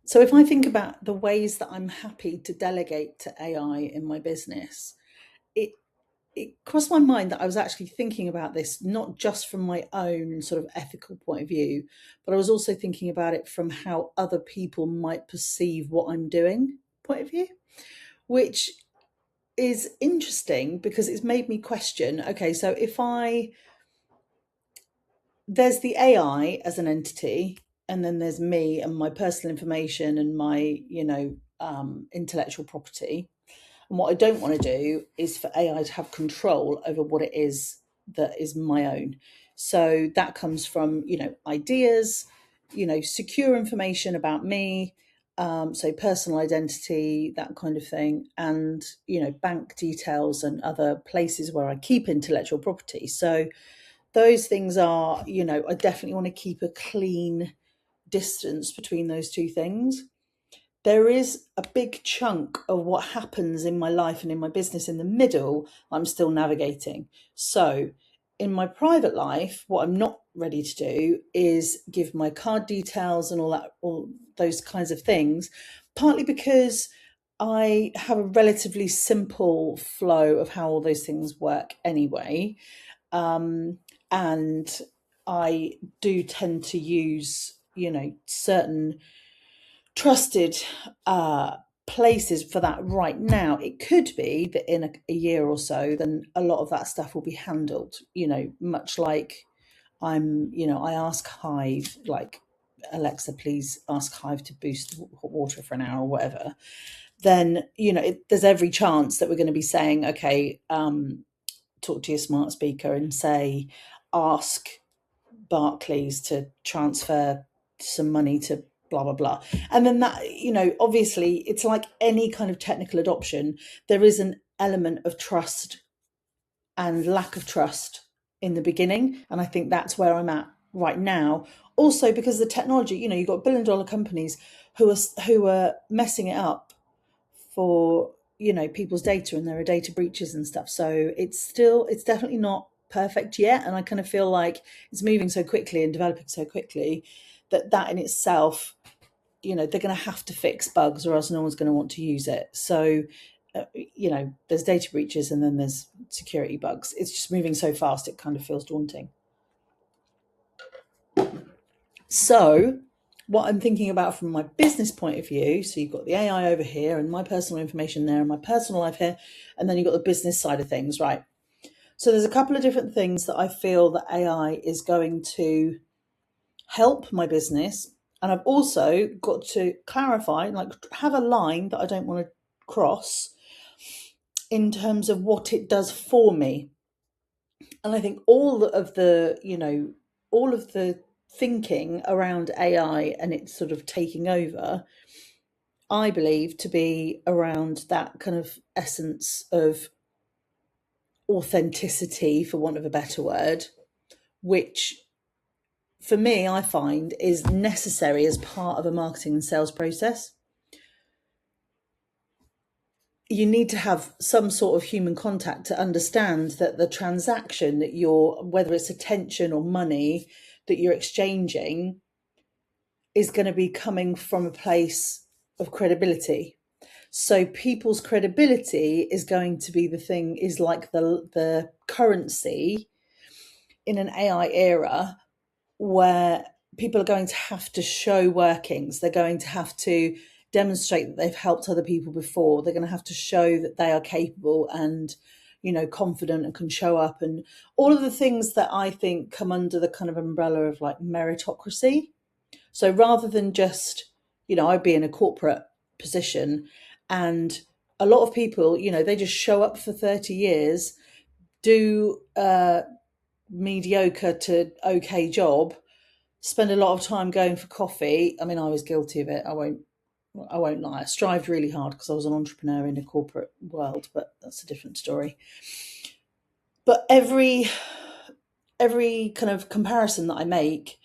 So if I think about the ways that I'm happy to delegate to AI in my business, it it crossed my mind that I was actually thinking about this not just from my own sort of ethical point of view, but I was also thinking about it from how other people might perceive what I'm doing point of view, which is interesting because it's made me question, okay, so if I there's the AI as an entity, and then there's me and my personal information and my, intellectual property. And what I don't want to do is for AI to have control over what it is that is my own. So that comes from, ideas, secure information about me, so personal identity, that kind of thing, and, bank details and other places where I keep intellectual property. So those things are, I definitely want to keep a clean distance between those two things. There is a big chunk of what happens in my life and in my business in the middle I'm still navigating. So in my private life, what I'm not ready to do is give my card details and all those kinds of things, partly because I have a relatively simple flow of how all those things work anyway. And I do tend to use, certain trusted places for that right now. It could be that in a year or so, then a lot of that stuff will be handled, much like I ask Hive, like, Alexa, please ask Hive to boost hot water for an hour or whatever. Then, there's every chance that we're going to be saying, okay, talk to your smart speaker and say, ask Barclays to transfer some money to blah blah blah. And then that, obviously it's like any kind of technical adoption, there is an element of trust and lack of trust in the beginning, and I think that's where I'm at right now. Also because the technology, you've got billion-dollar companies who are messing it up for, people's data, and there are data breaches and stuff. So it's definitely not perfect yet, and I kind of feel like it's moving so quickly and developing so quickly that in itself, they're going to have to fix bugs, or else no one's going to want to use it. So there's data breaches and then there's security bugs. It's just moving so fast, it kind of feels daunting. So what I'm thinking about from my business point of view, so you've got the AI over here and my personal information there and my personal life here, and then you've got the business side of things, right? So there's a couple of different things that I feel that AI is going to help my business. And I've also got to clarify, like, have a line that I don't want to cross in terms of what it does for me. And I think all of the thinking around AI and it's sort of taking over, I believe to be around that kind of essence of authenticity, for want of a better word, which for me, I find is necessary as part of a marketing and sales process. You need to have some sort of human contact to understand that the transaction that whether it's attention or money that you're exchanging, is going to be coming from a place of credibility. So people's credibility is going to be is like the currency in an AI era, where people are going to have to show workings. They're going to have to demonstrate that they've helped other people before. They're going to have to show that they are capable and, confident and can show up, and all of the things that I think come under the kind of umbrella of like meritocracy. So rather than just, I'd be in a corporate position, and a lot of people, they just show up for 30 years, do a mediocre to okay job, spend a lot of time going for coffee. I mean, I was guilty of it. I won't lie. I strived really hard because I was an entrepreneur in a corporate world, but that's a different story. But every kind of comparison that I make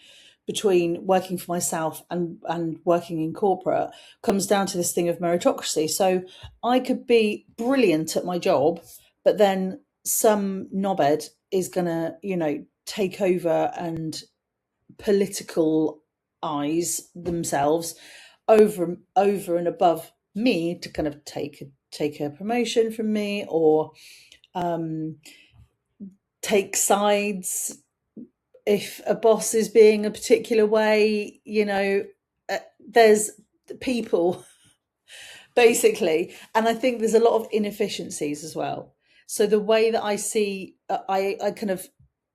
between working for myself and working in corporate comes down to this thing of meritocracy. So I could be brilliant at my job, but then some knobhead is going to, take over and political eyes themselves over and above me to kind of take a promotion from me, or take sides if a boss is being a particular way. There's people basically, and I think there's a lot of inefficiencies as well. So the way that I see, I kind of,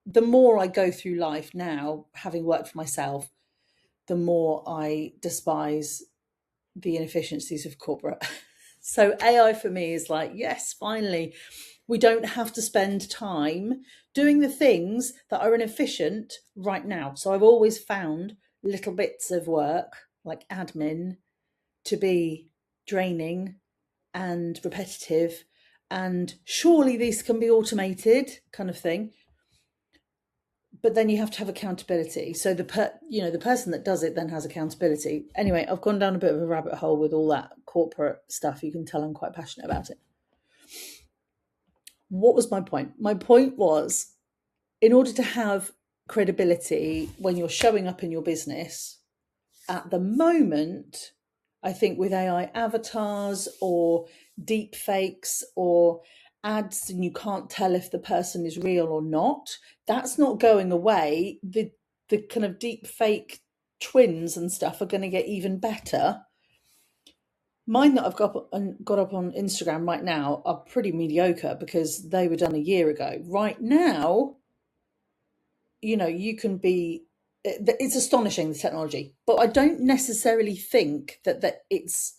the more I go through life now, having worked for myself, the more I despise the inefficiencies of corporate. So AI for me is like, yes, finally, we don't have to spend time doing the things that are inefficient right now. So I've always found little bits of work, like admin, to be draining and repetitive, and surely these can be automated, kind of thing. But then you have to have accountability. So the person that does it then has accountability. Anyway, I've gone down a bit of a rabbit hole with all that corporate stuff. You can tell I'm quite passionate about it. What was my point? My point was, in order to have credibility when you're showing up in your business, at the moment, I think with AI avatars or deep fakes or ads, and you can't tell if the person is real or not, that's not going away. The kind of deep fake twins and stuff are going to get even better. Mine that I've got up on Instagram right now are pretty mediocre because they were done a year ago. Right now, you can be, it's astonishing, the technology, but I don't necessarily think that it's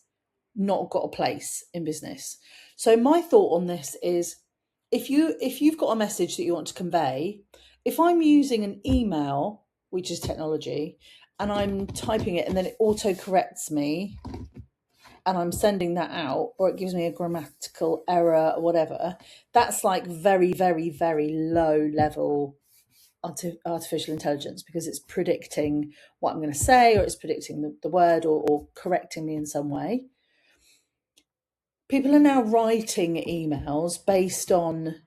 not got a place in business. So my thought on this is, if you've got a message that you want to convey, if I'm using an email, which is technology, and I'm typing it and then it auto corrects me and I'm sending that out, or it gives me a grammatical error or whatever, that's like very, very, very low level artificial intelligence, because it's predicting what I'm going to say, or it's predicting the word, or correcting me in some way. People are now writing emails based on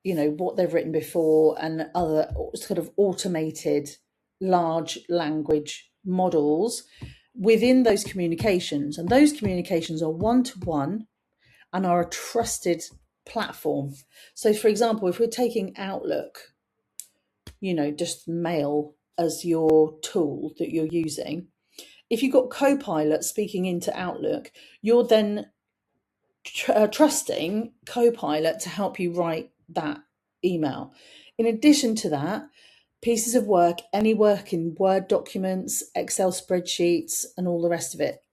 what they've written before, and other sort of automated large language models within those communications, and those communications are one-to-one and are a trusted platform. So for example, if we're taking Outlook, just mail as your tool that you're using, if you've got Copilot speaking into Outlook, you're then trusting Copilot to help you write that email. In addition to that, pieces of work, any work in Word documents, Excel spreadsheets, and all the rest of it,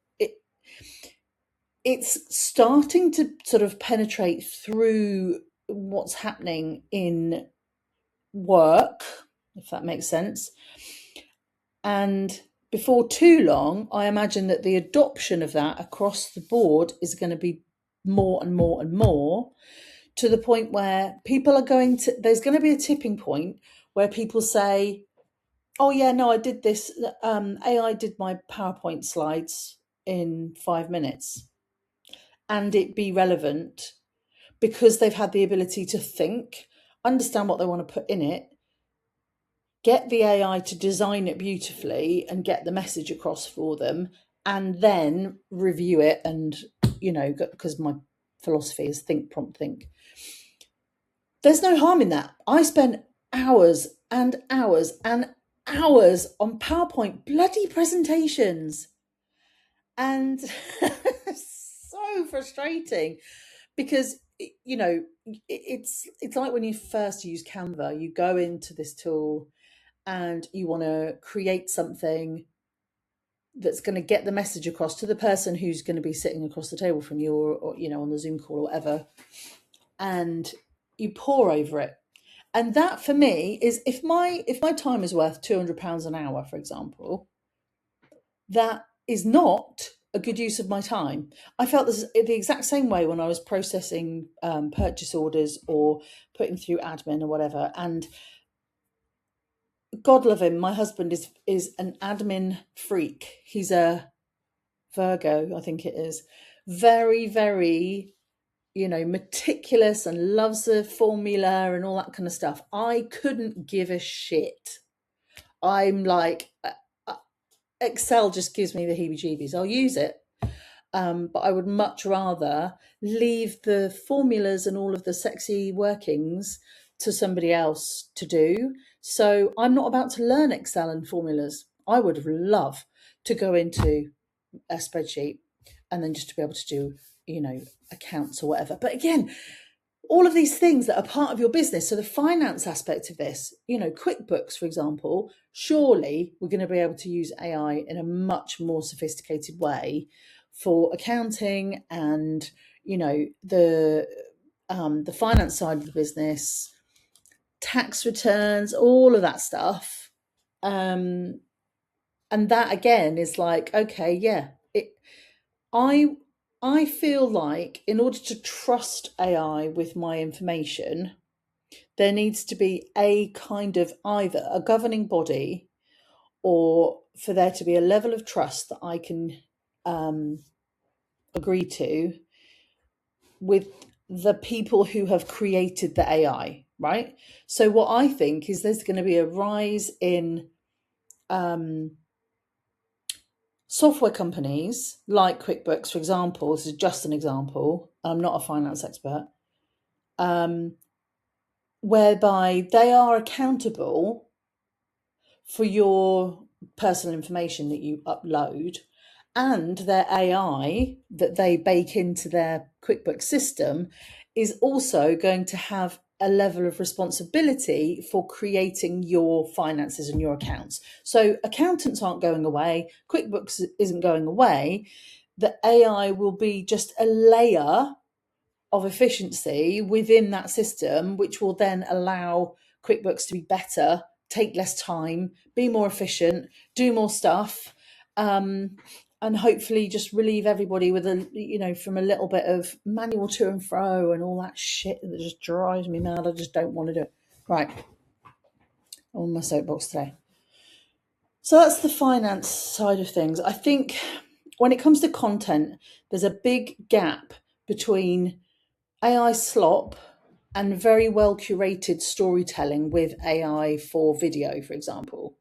it's starting to sort of penetrate through what's happening in work, if that makes sense. And before too long, I imagine that the adoption of that across the board is going to be more and more and more, to the point where people are there's going to be a tipping point where people say, oh yeah, no, I did this, AI did my PowerPoint slides in 5 minutes, and it be relevant because they've had the ability to think, understand what they want to put in it, get the AI to design it beautifully and get the message across for them, and then review it. And, because my philosophy is think, prompt, think. There's no harm in that. I spent hours and hours and hours on PowerPoint bloody presentations. And so frustrating, because it's like when you first use Canva, you go into this tool and you want to create something that's going to get the message across to the person who's going to be sitting across the table from you, or on the Zoom call or whatever, and you pour over it. And that for me is, if my time is worth £200 an hour, for example, that is not a good use of my time. I felt this the exact same way when I was processing purchase orders or putting through admin or whatever. And God love him, my husband is an admin freak. He's a Virgo, I think it is. Very, very, meticulous, and loves the formula and all that kind of stuff. I couldn't give a shit. I'm like, Excel just gives me the heebie-jeebies. I'll use it, but I would much rather leave the formulas and all of the sexy workings to somebody else to do. So I'm not about to learn Excel and formulas. I would love to go into a spreadsheet and then just to be able to do, accounts or whatever. But again, all of these things that are part of your business. So the finance aspect of this, QuickBooks, for example, surely we're going to be able to use AI in a much more sophisticated way for accounting and, the finance side of the business, tax returns, all of that stuff. And that again is like, okay, yeah, I feel like in order to trust AI with my information, there needs to be a kind of either a governing body or for there to be a level of trust that I can agree to with the people who have created the AI, right? So what I think is there's going to be a rise in software companies like QuickBooks, for example. This is just an example. I'm not a finance expert. Whereby they are accountable for your personal information that you upload, and their AI that they bake into their QuickBooks system is also going to have a level of responsibility for creating your finances and your accounts. So accountants aren't going away, QuickBooks isn't going away. The AI will be just a layer of efficiency within that system, which will then allow QuickBooks to be better, take less time, be more efficient, do more stuff, and hopefully just relieve everybody with from a little bit of manual to and fro and all that shit that just drives me mad. I just don't want to do it. Right. I'm on my soapbox today. So that's the finance side of things. I think when it comes to content, there's a big gap between AI slop and very well curated storytelling with AI for video, for example.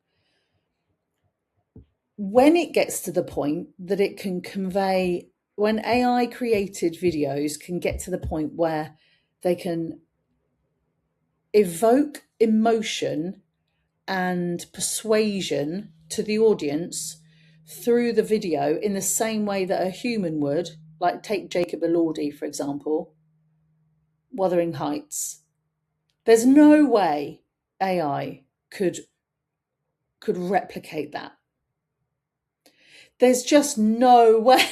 When it gets to the point that it can convey, when AI created videos can get to the point where they can evoke emotion and persuasion to the audience through the video in the same way that a human would, like take Jacob Elordi, for example, Wuthering Heights. There's no way AI could replicate that. There's just no way.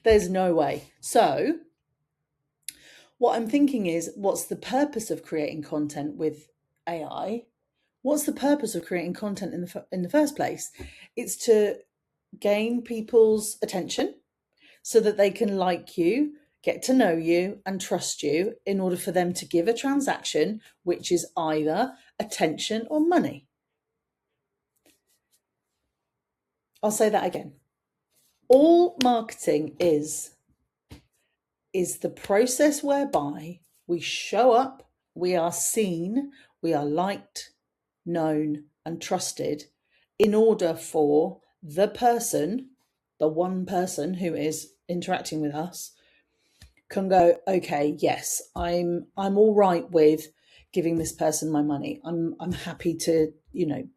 There's no way. So what I'm thinking is, what's the purpose of creating content with AI? What's the purpose of creating content in the first place? It's to gain people's attention so that they can like you, get to know you and trust you in order for them to give a transaction, which is either attention or money. I'll say that again. All marketing is the process whereby we show up, we are seen, we are liked, known and trusted in order for the person, the one person who is interacting with us, can go, okay, yes, I'm all right with giving this person my money. I'm happy to,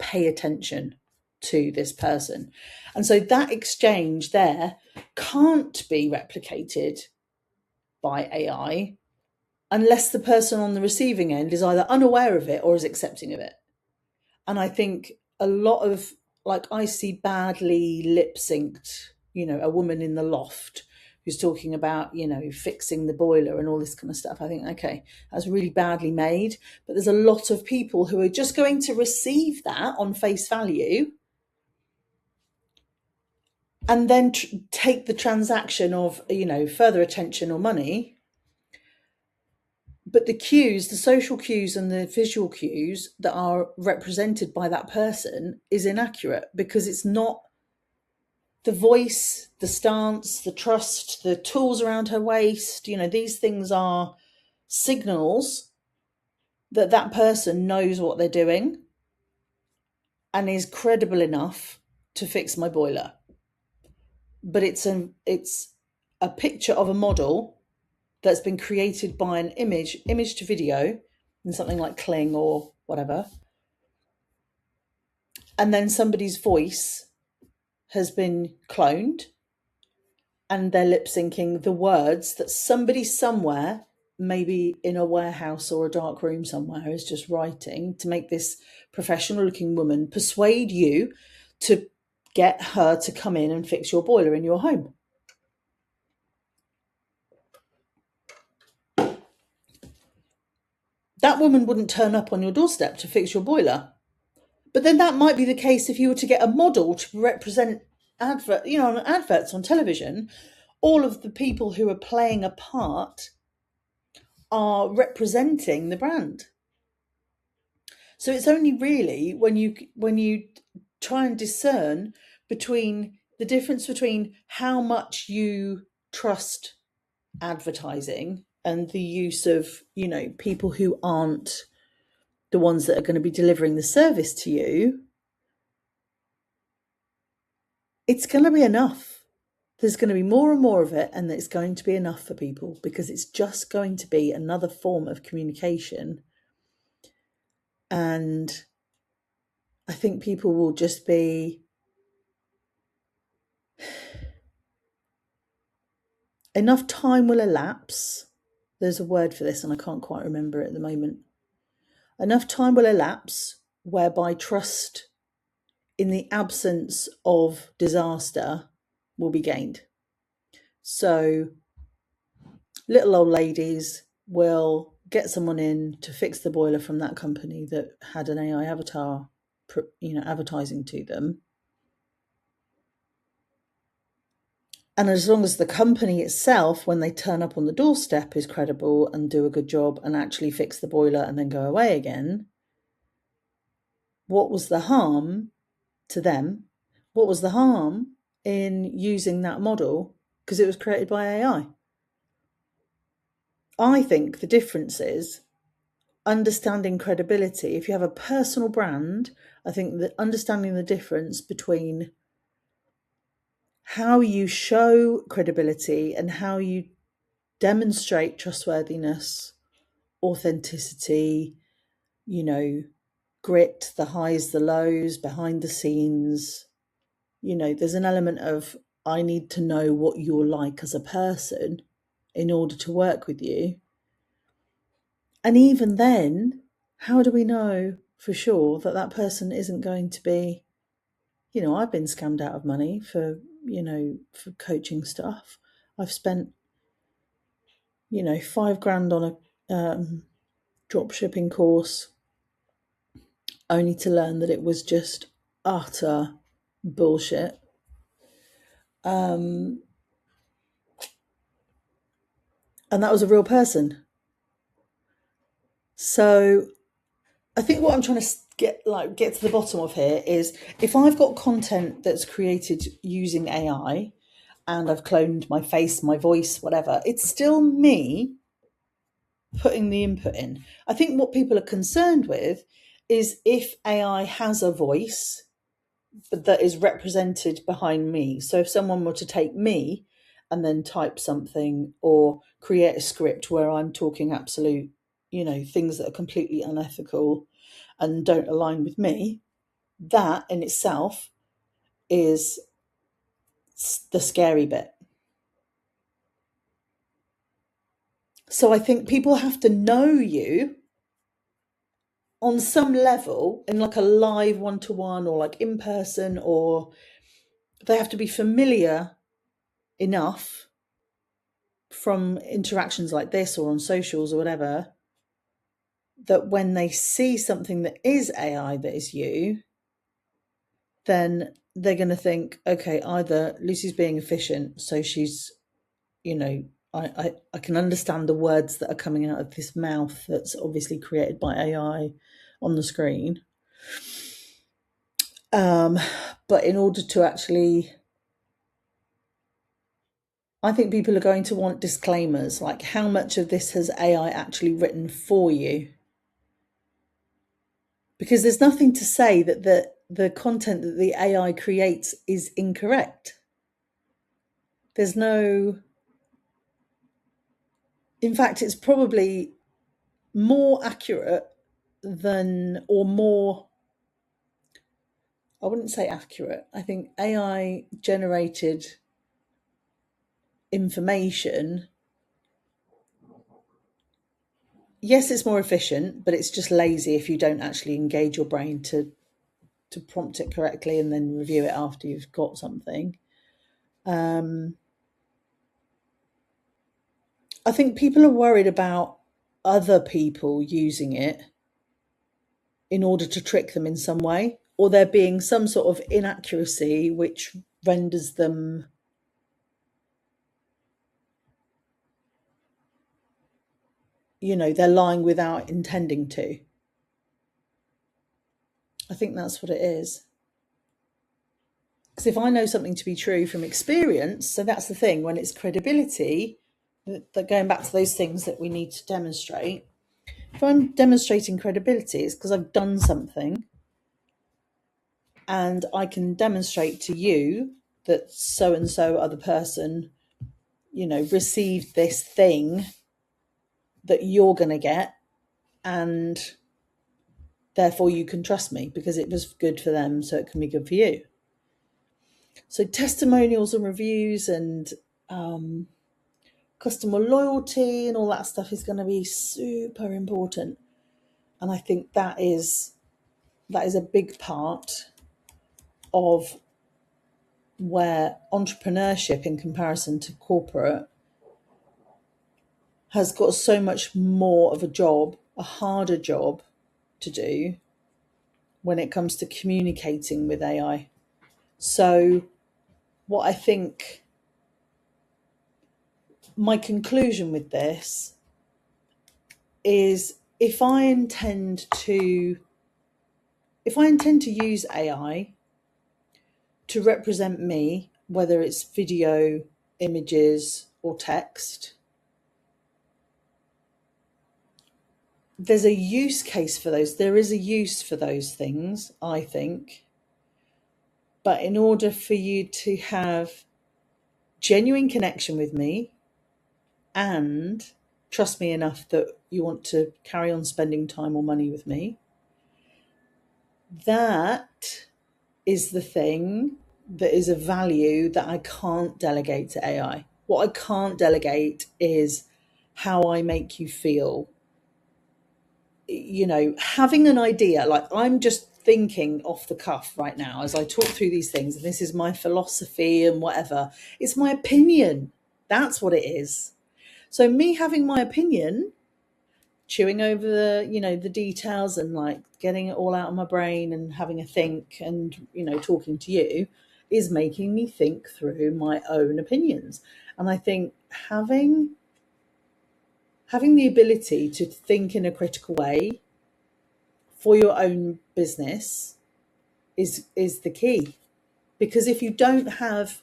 pay attention to this person. And so that exchange there can't be replicated by AI unless the person on the receiving end is either unaware of it or is accepting of it. And I think a lot of, like, I see badly lip synced, a woman in the loft who's talking about, fixing the boiler and all this kind of stuff. I think, okay, that's really badly made. But there's a lot of people who are just going to receive that on face value and then take the transaction of, further attention or money. But the cues, the social cues and the visual cues that are represented by that person is inaccurate, because it's not the voice, the stance, the trust, the tools around her waist. These things are signals that that person knows what they're doing and is credible enough to fix my boiler, but it's a picture of a model that's been created by an image to video in something like Kling or whatever, and then somebody's voice has been cloned and they're lip syncing the words that somebody somewhere, maybe in a warehouse or a dark room somewhere, is just writing to make this professional looking woman persuade you to get her to come in and fix your boiler in your home. That woman wouldn't turn up on your doorstep to fix your boiler. But then that might be the case if you were to get a model to represent adverts on television. All of the people who are playing a part are representing the brand. So it's only really when you try and discern between the difference between how much you trust advertising and the use of, people who aren't the ones that are going to be delivering the service to you, it's going to be enough. There's going to be more and more of it, and it's going to be enough for people because it's just going to be another form of communication. And I think people will just be enough time will elapse. There's a word for this and I can't quite remember it at the moment. Enough time will elapse whereby trust in the absence of disaster will be gained. So little old ladies will get someone in to fix the boiler from that company that had an AI avatar, advertising to them. And as long as the company itself, when they turn up on the doorstep, is credible and do a good job and actually fix the boiler and then go away again, what was the harm to them? What was the harm in using that model? Because it was created by AI. I think the difference is understanding credibility. If you have a personal brand, I think that understanding the difference between how you show credibility and how you demonstrate trustworthiness, authenticity, grit, the highs, the lows, behind the scenes. There's an element of, I need to know what you're like as a person in order to work with you. And even then, how do we know for sure that that person isn't going to be, I've been scammed out of money for coaching stuff. I've spent, $5,000 on a drop shipping course only to learn that it was just utter bullshit. And that was a real person. So I think what I'm trying to get to the bottom of here is, if I've got content that's created using AI and I've cloned my face, my voice, whatever, it's still me putting the input in. I think what people are concerned with is if AI has a voice but that is represented behind me. So if someone were to take me and then type something or create a script where I'm talking absolute, things that are completely unethical and don't align with me, that in itself is the scary bit. So I think people have to know you on some level in like a live one-to-one or like in person, or they have to be familiar enough from interactions like this or on socials or whatever, that when they see something that is AI that is you, then they're going to think, okay, either Lucy's being efficient, so she's, I can understand the words that are coming out of this mouth that's obviously created by AI on the screen. But in order to actually, I think people are going to want disclaimers, like how much of this has AI actually written for you? Because there's nothing to say that the content that the AI creates is incorrect. There's no, in fact, it's probably more accurate than, or more, I wouldn't say accurate. I think AI generated information, yes, it's more efficient, but it's just lazy if you don't actually engage your brain to prompt it correctly and then review it after you've got something. I think people are worried about other people using it in order to trick them in some way, or there being some sort of inaccuracy which renders them, they're lying without intending to. I think that's what it is. Because if I know something to be true from experience, so that's the thing, when it's credibility, that going back to those things that we need to demonstrate, if I'm demonstrating credibility, it's because I've done something and I can demonstrate to you that so and so other person, received this thing that you're going to get, and therefore you can trust me because it was good for them, so it can be good for you. So testimonials and reviews and customer loyalty and all that stuff is going to be super important. And I think that is a big part of where entrepreneurship in comparison to corporate has got so much more of a job, a harder job to do when it comes to communicating with AI. So what I think my conclusion with this is, if I intend to use AI to represent me, whether it's video, images, or text, there's a use case for those. There is a use for those things, I think. But in order for you to have genuine connection with me and trust me enough that you want to carry on spending time or money with me, that is the thing that is a value that I can't delegate to AI. What I can't delegate is how I make you feel. Having an idea, like I'm just thinking off the cuff right now as I talk through these things, and this is my philosophy and whatever. It's my opinion. That's what it is. So me having my opinion, chewing over the details and like getting it all out of my brain and having a think and talking to you, is making me think through my own opinions. And I think having the ability to think in a critical way for your own business is the key. Because if you don't have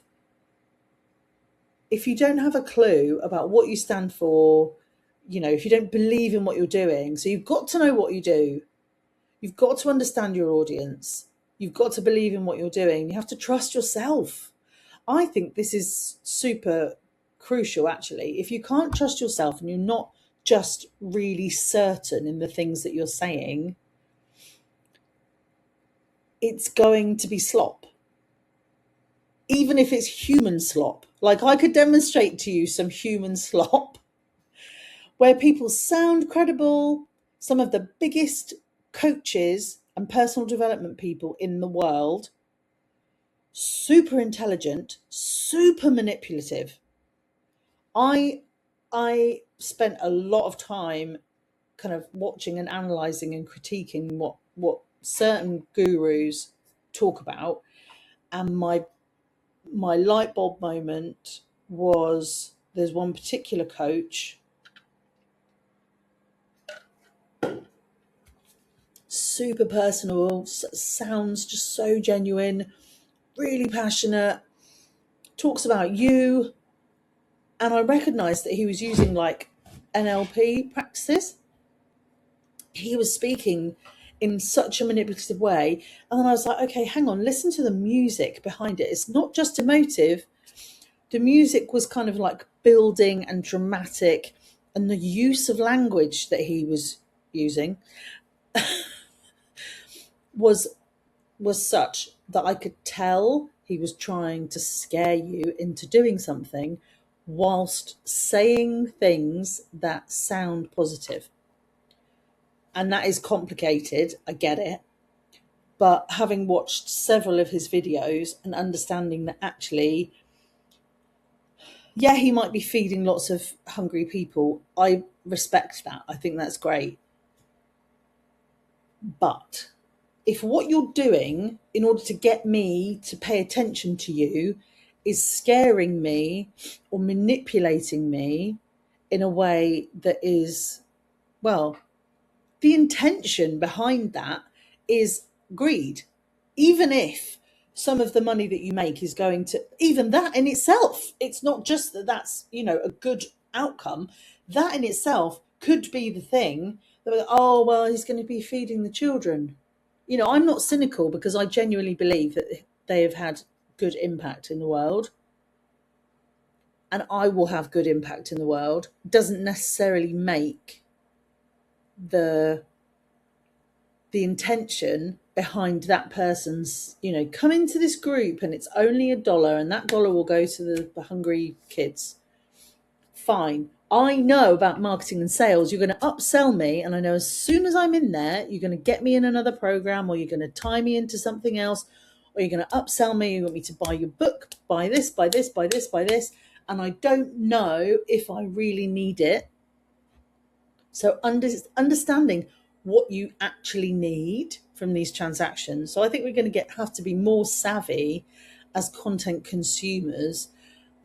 a clue about what you stand for, if you don't believe in what you're doing, so you've got to know what you do. You've got to understand your audience. You've got to believe in what you're doing. You have to trust yourself. I think this is super crucial, actually. If you can't trust yourself and you're not just really certain in the things that you're saying, it's going to be slop. Even if it's human slop. Like, I could demonstrate to you some human slop where people sound credible. Some of the biggest coaches and personal development people in the world, super intelligent, super manipulative. I spent a lot of time kind of watching and analysing and critiquing what certain gurus talk about. And my light bulb moment was, there's one particular coach, super personal, sounds just so genuine, really passionate, talks about you. And I recognized that he was using like NLP practices. He was speaking in such a manipulative way. And then I was like, okay, hang on, listen to the music behind it. It's not just emotive. The music was kind of like building and dramatic, and the use of language that he was using was such that I could tell he was trying to scare you into doing something whilst saying things that sound positive. And that is complicated, I get it. But having watched several of his videos and understanding that actually, yeah, he might be feeding lots of hungry people, I respect that. I think that's great. But if what you're doing in order to get me to pay attention to you is scaring me or manipulating me in a way that is, well, the intention behind that is greed. Even if some of the money that you make is going to, even that in itself, it's not just that that's, a good outcome. That in itself could be the thing that, oh, well, he's going to be feeding the children. I'm not cynical because I genuinely believe that they have had good impact in the world, and I will have good impact in the world. Doesn't necessarily make the intention behind that person's, come into this group and it's only $1 and that dollar will go to the hungry kids. Fine. I know about marketing and sales. You're going to upsell me, and I know as soon as I'm in there, you're going to get me in another program, or you're going to tie me into something else, or you're going to upsell me. You want me to buy your book, buy this, buy this, buy this, buy this. And I don't know if I really need it. So understanding what you actually need from these transactions. So I think we're going to have to be more savvy as content consumers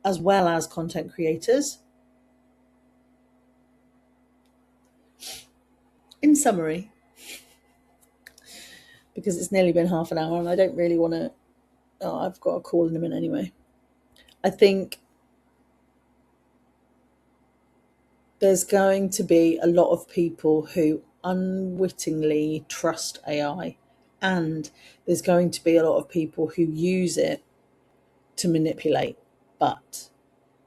as well as content creators. In summary, because it's nearly been half an hour and I don't really want to, I've got a call in a minute anyway. I think there's going to be a lot of people who unwittingly trust AI, and there's going to be a lot of people who use it to manipulate. But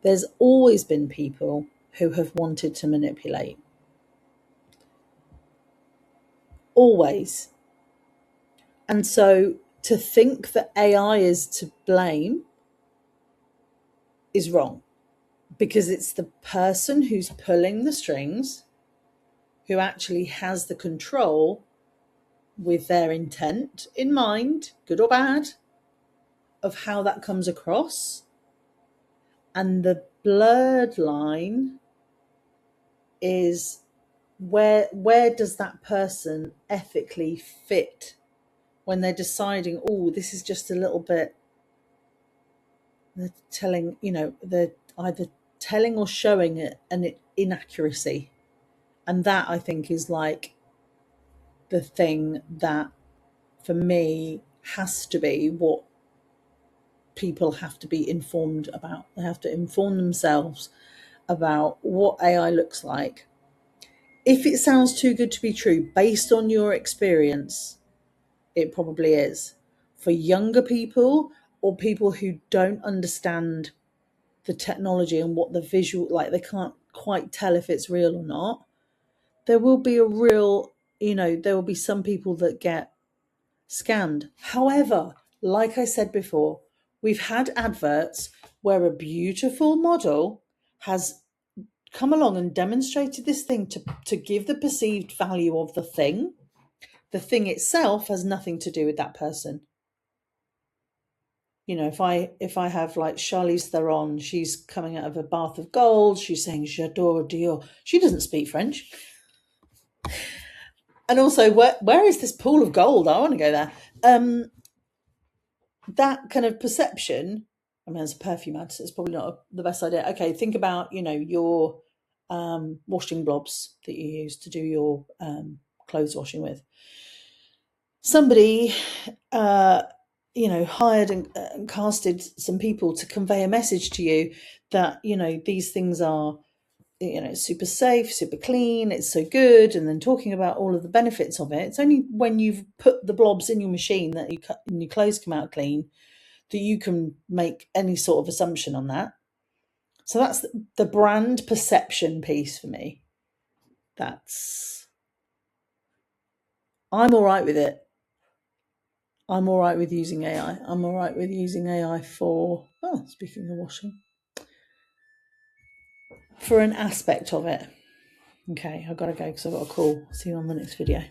there's always been people who have wanted to manipulate. Always. And so to think that AI is to blame is wrong, because it's the person who's pulling the strings who actually has the control with their intent in mind, good or bad, of how that comes across. And the blurred line is where does that person ethically fit when they're deciding, oh, this is just a little bit, they're telling, they're either telling or showing an inaccuracy. And that, I think, is like the thing that for me has to be what people have to be informed about. They have to inform themselves about what AI looks like. If it sounds too good to be true, based on your experience, it probably is. For younger people or people who don't understand the technology and what the visual, like they can't quite tell if it's real or not, there will be a real, there will be some people that get scammed. However, like I said before, we've had adverts where a beautiful model has come along and demonstrated this thing to give the perceived value of the thing. The thing itself has nothing to do with that person. If I have like Charlize Theron, she's coming out of a bath of gold, she's saying j'adore Dior. She doesn't speak French. And also, where is this pool of gold? I want to go there. That kind of perception, I mean, as a perfume ad, so it's probably not the best idea. Okay, think about, your washing blobs that you use to do your clothes washing with. Somebody, hired and casted some people to convey a message to you that, these things are it's super safe, super clean, it's so good, and then talking about all of the benefits of it. It's only when you've put the blobs in your machine that and your clothes come out clean that you can make any sort of assumption on that. So that's the brand perception piece for me. I'm all right with it. I'm all right with using AI. I'm all right with using AI for, speaking of washing, for an aspect of it. Okay, I've got to go because I've got a call. See you on the next video.